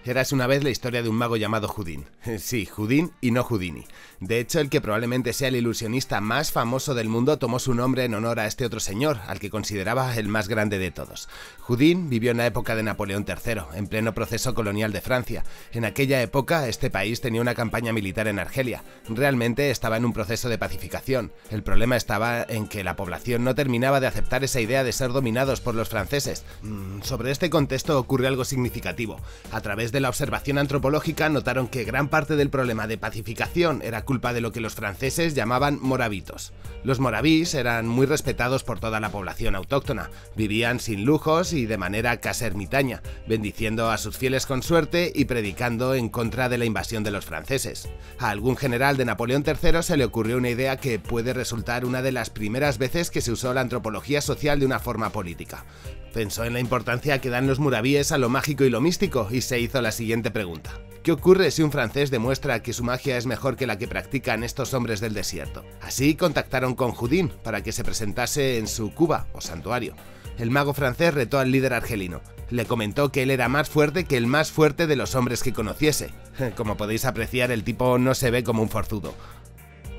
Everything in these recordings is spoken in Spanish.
Érase una vez la historia de un mago llamado Houdin. Sí, Houdin y no Houdini. De hecho, el que probablemente sea el ilusionista más famoso del mundo tomó su nombre en honor a este otro señor, al que consideraba el más grande de todos. Houdin vivió en la época de Napoleón III, en pleno proceso colonial de Francia. En aquella época, este país tenía una campaña militar en Argelia. Realmente estaba en un proceso de pacificación. El problema estaba en que la población no terminaba de aceptar esa idea de ser dominados por los franceses. Sobre este contexto ocurre algo significativo. A través de la observación antropológica notaron que gran parte del problema de pacificación era culpa de lo que los franceses llamaban moravitos. Los morabís eran muy respetados por toda la población autóctona, vivían sin lujos y de manera casi ermitaña, bendiciendo a sus fieles con suerte y predicando en contra de la invasión de los franceses. A algún general de Napoleón III se le ocurrió una idea que puede resultar una de las primeras veces que se usó la antropología social de una forma política. Pensó en la importancia que dan los muravíes a lo mágico y lo místico y se hizo la siguiente pregunta. ¿Qué ocurre si un francés demuestra que su magia es mejor que la que practican estos hombres del desierto? Así contactaron con Houdin para que se presentase en su cuba o santuario. El mago francés retó al líder argelino. Le comentó que él era más fuerte que el más fuerte de los hombres que conociese. Como podéis apreciar, el tipo no se ve como un forzudo.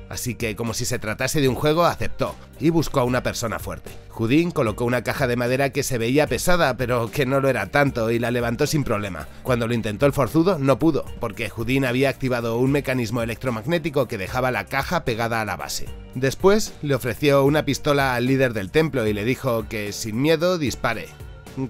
Así que, como si se tratase de un juego, aceptó y buscó a una persona fuerte. Houdin colocó una caja de madera que se veía pesada, pero que no lo era tanto, y la levantó sin problema. Cuando lo intentó el forzudo, no pudo, porque Houdin había activado un mecanismo electromagnético que dejaba la caja pegada a la base. Después, le ofreció una pistola al líder del templo y le dijo que, sin miedo, dispare,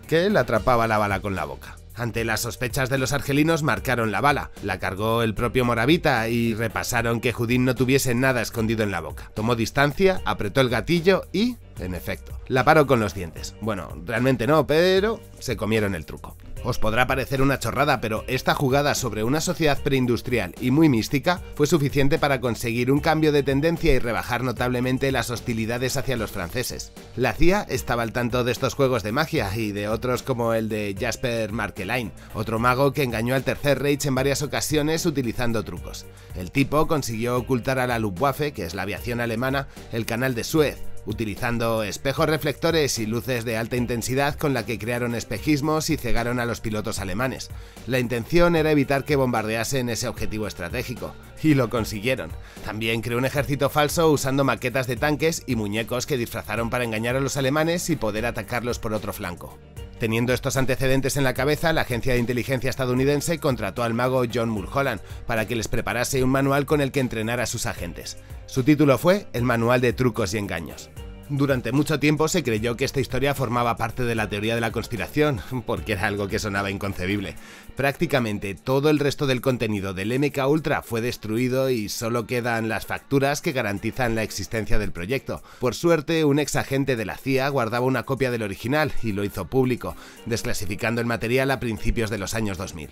que él atrapaba la bala con la boca. Ante las sospechas de los argelinos, marcaron la bala, la cargó el propio moravita y repasaron que Houdin no tuviese nada escondido en la boca. Tomó distancia, apretó el gatillo y, en efecto, la paró con los dientes. Bueno, realmente no, pero se comieron el truco. Os podrá parecer una chorrada, pero esta jugada sobre una sociedad preindustrial y muy mística fue suficiente para conseguir un cambio de tendencia y rebajar notablemente las hostilidades hacia los franceses. La CIA estaba al tanto de estos juegos de magia y de otros como el de Jasper Markelein, otro mago que engañó al Tercer Reich en varias ocasiones utilizando trucos. El tipo consiguió ocultar a la Luftwaffe, que es la aviación alemana, el canal de Suez, utilizando espejos reflectores y luces de alta intensidad con la que crearon espejismos y cegaron a los pilotos alemanes. La intención era evitar que bombardeasen ese objetivo estratégico, y lo consiguieron. También creó un ejército falso usando maquetas de tanques y muñecos que disfrazaron para engañar a los alemanes y poder atacarlos por otro flanco. Teniendo estos antecedentes en la cabeza, la agencia de inteligencia estadounidense contrató al mago John Mulholland para que les preparase un manual con el que entrenara a sus agentes. Su título fue El Manual de Trucos y Engaños. Durante mucho tiempo se creyó que esta historia formaba parte de la teoría de la conspiración, porque era algo que sonaba inconcebible. Prácticamente todo el resto del contenido del MK Ultra fue destruido y solo quedan las facturas que garantizan la existencia del proyecto. Por suerte, un ex agente de la CIA guardaba una copia del original y lo hizo público, desclasificando el material a principios de los años 2000.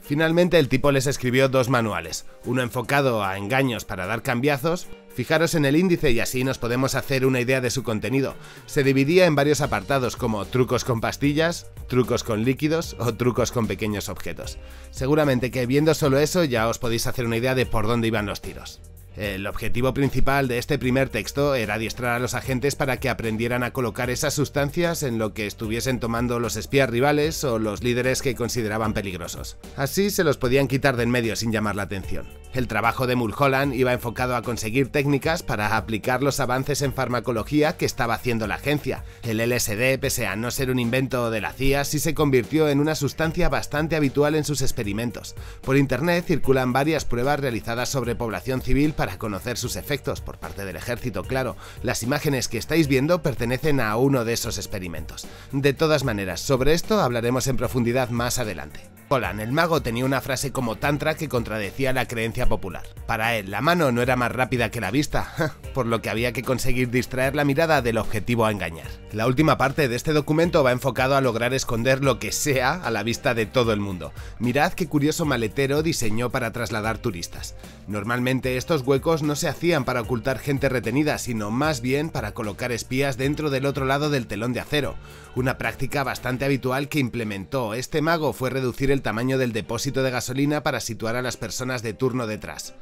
Finalmente el tipo les escribió dos manuales, uno enfocado a engaños para dar cambiazos. Fijaros en el índice y así nos podemos hacer una idea de su contenido. Se dividía en varios apartados como trucos con pastillas, trucos con líquidos o trucos con pequeños objetos. Seguramente que viendo solo eso ya os podéis hacer una idea de por dónde iban los tiros. El objetivo principal de este primer texto era adiestrar a los agentes para que aprendieran a colocar esas sustancias en lo que estuviesen tomando los espías rivales o los líderes que consideraban peligrosos. Así se los podían quitar de en medio sin llamar la atención. El trabajo de Mulholland iba enfocado a conseguir técnicas para aplicar los avances en farmacología que estaba haciendo la agencia. El LSD, pese a no ser un invento de la CIA, sí se convirtió en una sustancia bastante habitual en sus experimentos. Por internet circulan varias pruebas realizadas sobre población civil para conocer sus efectos, por parte del ejército, claro. Las imágenes que estáis viendo pertenecen a uno de esos experimentos. De todas maneras, sobre esto hablaremos en profundidad más adelante. Mulholland, el mago, tenía una frase como tantra que contradecía la creencia popular. Para él, la mano no era más rápida que la vista, por lo que había que conseguir distraer la mirada del objetivo a engañar. La última parte de este documento va enfocado a lograr esconder lo que sea a la vista de todo el mundo. Mirad qué curioso maletero diseñó para trasladar turistas. Normalmente estos huecos no se hacían para ocultar gente retenida, sino más bien para colocar espías dentro del otro lado del telón de acero. Una práctica bastante habitual que implementó este mago fue reducir el tamaño del depósito de gasolina para situar a las personas de turno detrás.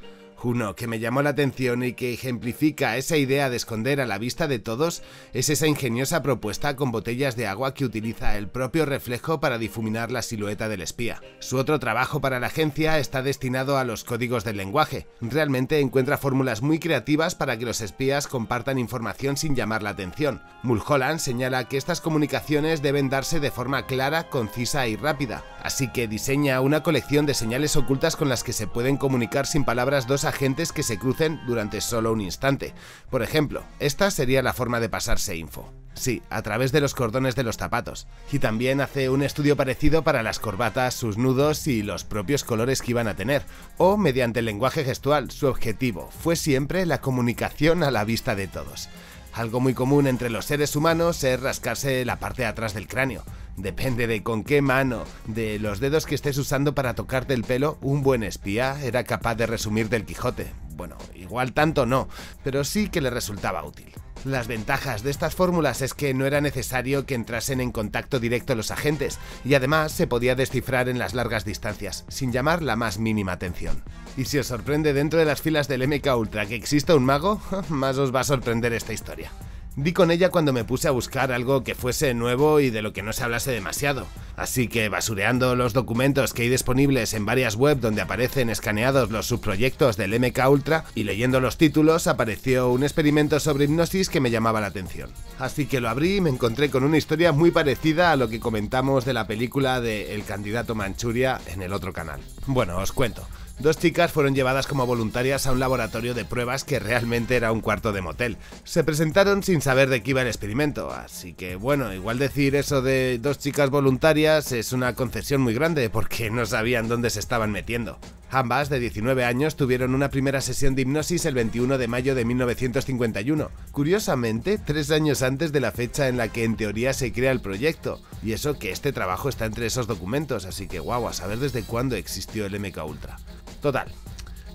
Uno que me llamó la atención y que ejemplifica esa idea de esconder a la vista de todos es esa ingeniosa propuesta con botellas de agua que utiliza el propio reflejo para difuminar la silueta del espía. Su otro trabajo para la agencia está destinado a los códigos del lenguaje. Realmente encuentra fórmulas muy creativas para que los espías compartan información sin llamar la atención. Mulholland señala que estas comunicaciones deben darse de forma clara, concisa y rápida, así que diseña una colección de señales ocultas con las que se pueden comunicar sin palabras dos agentes que se crucen durante solo un instante. Por ejemplo, esta sería la forma de pasarse info. Sí, a través de los cordones de los zapatos. Y también hace un estudio parecido para las corbatas, sus nudos y los propios colores que iban a tener. O mediante el lenguaje gestual, su objetivo fue siempre la comunicación a la vista de todos. Algo muy común entre los seres humanos es rascarse la parte de atrás del cráneo. Depende de con qué mano, de los dedos que estés usando para tocarte el pelo, un buen espía era capaz de resumir del Quijote. Bueno, igual tanto no, pero sí que le resultaba útil. Las ventajas de estas fórmulas es que no era necesario que entrasen en contacto directo los agentes, y además se podía descifrar en las largas distancias, sin llamar la más mínima atención. Y si os sorprende dentro de las filas del MK Ultra que exista un mago, más os va a sorprender esta historia. Di con ella cuando me puse a buscar algo que fuese nuevo y de lo que no se hablase demasiado. Así que basureando los documentos que hay disponibles en varias webs donde aparecen escaneados los subproyectos del MK Ultra y leyendo los títulos apareció un experimento sobre hipnosis que me llamaba la atención. Así que lo abrí y me encontré con una historia muy parecida a lo que comentamos de la película de El candidato Manchuria en el otro canal. Bueno, os cuento. Dos chicas fueron llevadas como voluntarias a un laboratorio de pruebas que realmente era un cuarto de motel. Se presentaron sin saber de qué iba el experimento, así que bueno, igual decir eso de dos chicas voluntarias es una concesión muy grande porque no sabían dónde se estaban metiendo. Ambas, de 19 años, tuvieron una primera sesión de hipnosis el 21 de mayo de 1951, curiosamente 3 años antes de la fecha en la que en teoría se crea el proyecto, y eso que este trabajo está entre esos documentos, así que guau, a saber desde cuándo existió el MK Ultra. Total,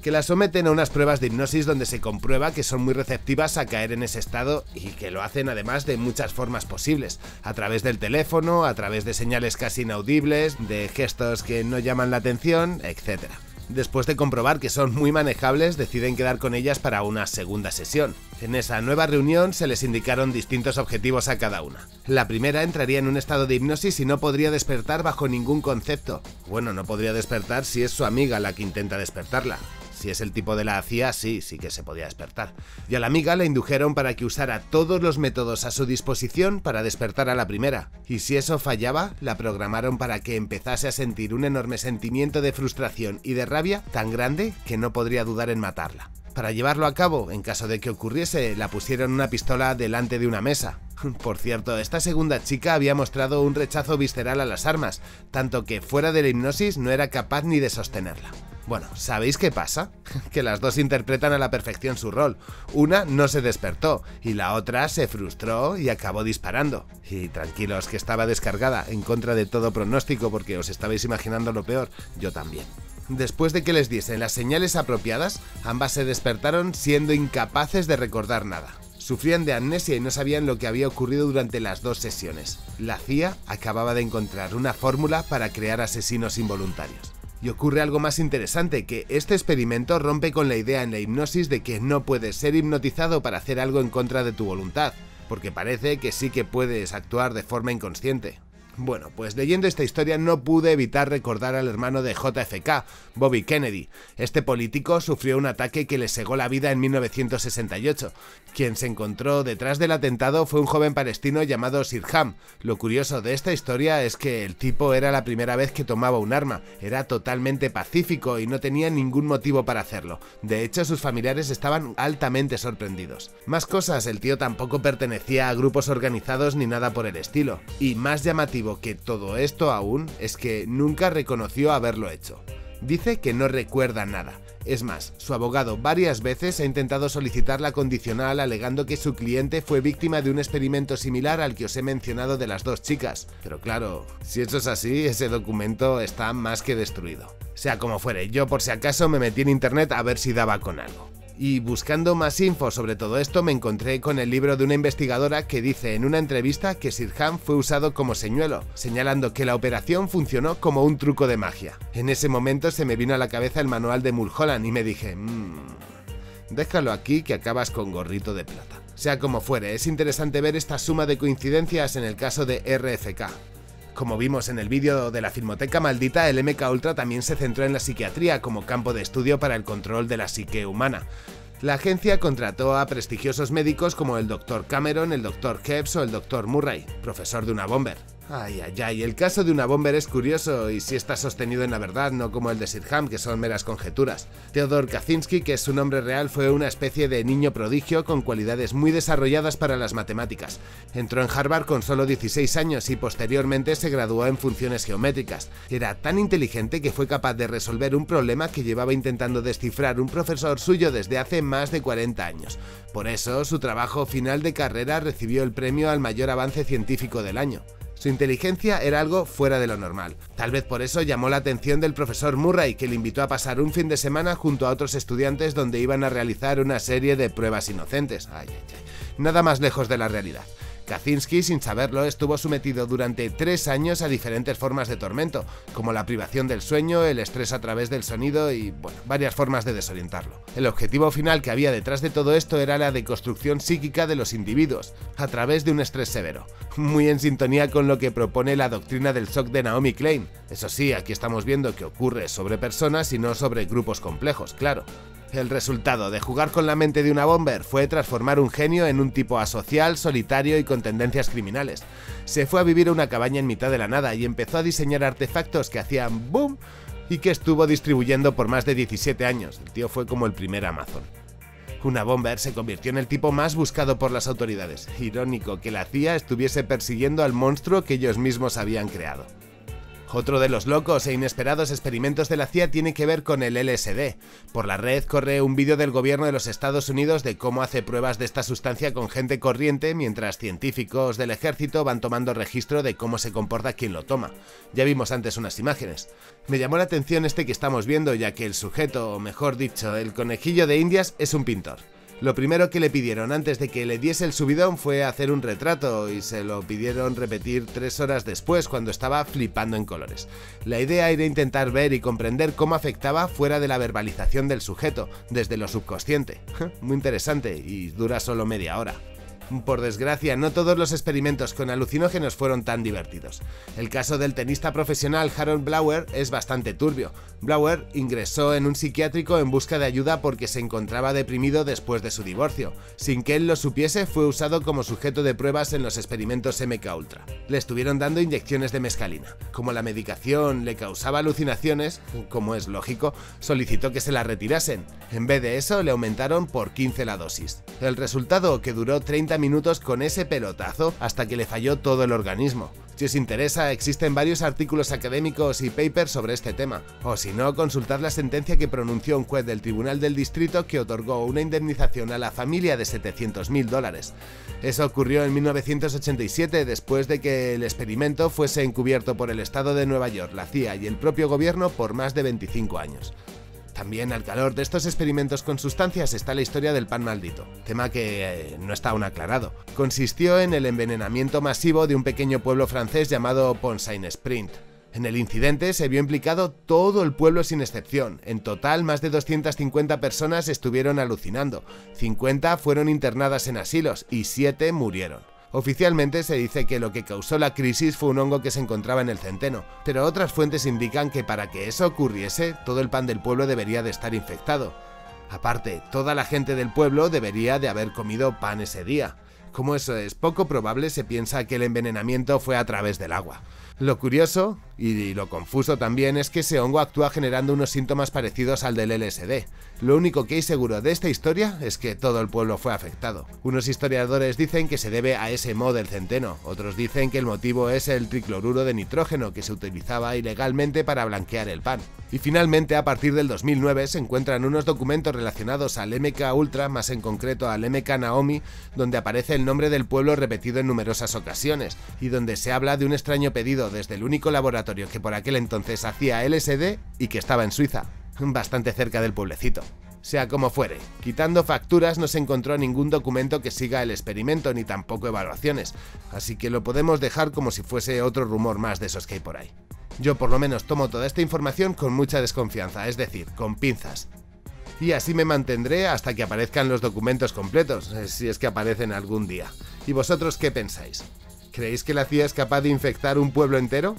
que las someten a unas pruebas de hipnosis donde se comprueba que son muy receptivas a caer en ese estado y que lo hacen además de muchas formas posibles, a través del teléfono, a través de señales casi inaudibles, de gestos que no llaman la atención, etc. Después de comprobar que son muy manejables, deciden quedar con ellas para una segunda sesión. En esa nueva reunión se les indicaron distintos objetivos a cada una. La primera entraría en un estado de hipnosis y no podría despertar bajo ningún concepto. Bueno, no podría despertar si es su amiga la que intenta despertarla. Si es el tipo de la CIA, sí que se podía despertar. Y a la amiga la indujeron para que usara todos los métodos a su disposición para despertar a la primera. Y si eso fallaba, la programaron para que empezase a sentir un enorme sentimiento de frustración y de rabia tan grande que no podría dudar en matarla. Para llevarlo a cabo, en caso de que ocurriese, la pusieron una pistola delante de una mesa. Por cierto, esta segunda chica había mostrado un rechazo visceral a las armas, tanto que fuera de la hipnosis no era capaz ni de sostenerla. Bueno, ¿sabéis qué pasa? Que las dos interpretan a la perfección su rol. Una no se despertó y la otra se frustró y acabó disparando. Y tranquilos que estaba descargada en contra de todo pronóstico porque os estabais imaginando lo peor, yo también. Después de que les diesen las señales apropiadas, ambas se despertaron siendo incapaces de recordar nada. Sufrían de amnesia y no sabían lo que había ocurrido durante las 2 sesiones. La CIA acababa de encontrar una fórmula para crear asesinos involuntarios. Y ocurre algo más interesante, que este experimento rompe con la idea en la hipnosis de que no puedes ser hipnotizado para hacer algo en contra de tu voluntad, porque parece que sí que puedes actuar de forma inconsciente. Bueno, pues leyendo esta historia no pude evitar recordar al hermano de JFK, Bobby Kennedy. Este político sufrió un ataque que le cegó la vida en 1968. Quien se encontró detrás del atentado fue un joven palestino llamado Sirham. Lo curioso de esta historia es que el tipo era la primera vez que tomaba un arma, era totalmente pacífico y no tenía ningún motivo para hacerlo. De hecho, sus familiares estaban altamente sorprendidos. Más cosas, el tío tampoco pertenecía a grupos organizados ni nada por el estilo. Y más llamativo que todo esto aún es que nunca reconoció haberlo hecho. Dice que no recuerda nada. Es más, su abogado varias veces ha intentado solicitar la condicional alegando que su cliente fue víctima de un experimento similar al que os he mencionado de las 2 chicas. Pero claro, si eso es así, ese documento está más que destruido. Sea como fuere, yo por si acaso me metí en internet a ver si daba con algo. Y buscando más info sobre todo esto me encontré con el libro de una investigadora que dice en una entrevista que Sirhan fue usado como señuelo, señalando que la operación funcionó como un truco de magia. En ese momento se me vino a la cabeza el manual de Mulholland y me dije, déjalo aquí que acabas con gorrito de plata. Sea como fuere, es interesante ver esta suma de coincidencias en el caso de RFK. Como vimos en el vídeo de la Filmoteca Maldita, el MK Ultra también se centró en la psiquiatría como campo de estudio para el control de la psique humana. La agencia contrató a prestigiosos médicos como el Dr. Cameron, el Dr. Krebs o el Dr. Murray, profesor de una bomber. El caso de una bomber es curioso y sí está sostenido en la verdad, no como el de Sirhan, que son meras conjeturas. Theodor Kaczynski, que es su nombre real, fue una especie de niño prodigio con cualidades muy desarrolladas para las matemáticas. Entró en Harvard con solo 16 años y posteriormente se graduó en funciones geométricas. Era tan inteligente que fue capaz de resolver un problema que llevaba intentando descifrar un profesor suyo desde hace más de 40 años. Por eso, su trabajo final de carrera recibió el premio al mayor avance científico del año. Su inteligencia era algo fuera de lo normal. Tal vez por eso llamó la atención del profesor Murray, que le invitó a pasar un fin de semana junto a otros estudiantes donde iban a realizar una serie de pruebas inocentes. Nada más lejos de la realidad. Kaczynski, sin saberlo, estuvo sometido durante 3 años a diferentes formas de tormento, como la privación del sueño, el estrés a través del sonido y, varias formas de desorientarlo. El objetivo final que había detrás de todo esto era la deconstrucción psíquica de los individuos, a través de un estrés severo, muy en sintonía con lo que propone la doctrina del shock de Naomi Klein. Eso sí, aquí estamos viendo que ocurre sobre personas y no sobre grupos complejos, claro. El resultado de jugar con la mente de una bomber fue transformar un genio en un tipo asocial, solitario y con tendencias criminales. Se fue a vivir a una cabaña en mitad de la nada y empezó a diseñar artefactos que hacían boom y que estuvo distribuyendo por más de 17 años. El tío fue como el primer Amazon. Una bomber se convirtió en el tipo más buscado por las autoridades. Irónico que la CIA estuviese persiguiendo al monstruo que ellos mismos habían creado. Otro de los locos e inesperados experimentos de la CIA tiene que ver con el LSD. Por la red corre un vídeo del gobierno de los Estados Unidos de cómo hace pruebas de esta sustancia con gente corriente mientras científicos del ejército van tomando registro de cómo se comporta quien lo toma. Ya vimos antes unas imágenes. Me llamó la atención este que estamos viendo, ya que el sujeto, o mejor dicho, el conejillo de Indias, es un pintor. Lo primero que le pidieron antes de que le diese el subidón fue hacer un retrato y se lo pidieron repetir 3 horas después cuando estaba flipando en colores. La idea era intentar ver y comprender cómo afectaba fuera de la verbalización del sujeto, desde lo subconsciente. Muy interesante y dura solo media hora. Por desgracia, no todos los experimentos con alucinógenos fueron tan divertidos. El caso del tenista profesional Harold Blauer es bastante turbio. Blauer ingresó en un psiquiátrico en busca de ayuda porque se encontraba deprimido después de su divorcio. Sin que él lo supiese, fue usado como sujeto de pruebas en los experimentos MK Ultra. Le estuvieron dando inyecciones de mescalina. Como la medicación le causaba alucinaciones, como es lógico, solicitó que se la retirasen. En vez de eso, le aumentaron por 15 la dosis. El resultado, que duró 30 minutos con ese pelotazo hasta que le falló todo el organismo. Si os interesa, existen varios artículos académicos y papers sobre este tema, o si no, consultad la sentencia que pronunció un juez del Tribunal del Distrito que otorgó una indemnización a la familia de $700.000. Eso ocurrió en 1987, después de que el experimento fuese encubierto por el Estado de Nueva York, la CIA y el propio gobierno por más de 25 años. También al calor de estos experimentos con sustancias está la historia del pan maldito, tema que no está aún aclarado. Consistió en el envenenamiento masivo de un pequeño pueblo francés llamado Pont-Saint-Esprit. En el incidente se vio implicado todo el pueblo sin excepción. En total, más de 250 personas estuvieron alucinando, 50 fueron internadas en asilos y 7 murieron. Oficialmente se dice que lo que causó la crisis fue un hongo que se encontraba en el centeno, pero otras fuentes indican que para que eso ocurriese, todo el pan del pueblo debería de estar infectado. Aparte, toda la gente del pueblo debería de haber comido pan ese día. Como eso es poco probable, se piensa que el envenenamiento fue a través del agua. Lo curioso, y lo confuso también, es que ese hongo actúa generando unos síntomas parecidos al del LSD. Lo único que hay seguro de esta historia es que todo el pueblo fue afectado. Unos historiadores dicen que se debe a ese moho del centeno, otros dicen que el motivo es el tricloruro de nitrógeno que se utilizaba ilegalmente para blanquear el pan. Y finalmente, a partir del 2009 se encuentran unos documentos relacionados al MK Ultra, más en concreto al MK Naomi, donde aparece el nombre del pueblo repetido en numerosas ocasiones, y donde se habla de un extraño pedido desde el único laboratorio que por aquel entonces hacía LSD y que estaba en Suiza, bastante cerca del pueblecito. Sea como fuere, quitando facturas no se encontró ningún documento que siga el experimento ni tampoco evaluaciones, así que lo podemos dejar como si fuese otro rumor más de esos que hay por ahí. Yo por lo menos tomo toda esta información con mucha desconfianza, es decir, con pinzas. Y así me mantendré hasta que aparezcan los documentos completos, si es que aparecen algún día. ¿Y vosotros qué pensáis? ¿Creéis que la CIA es capaz de infectar un pueblo entero?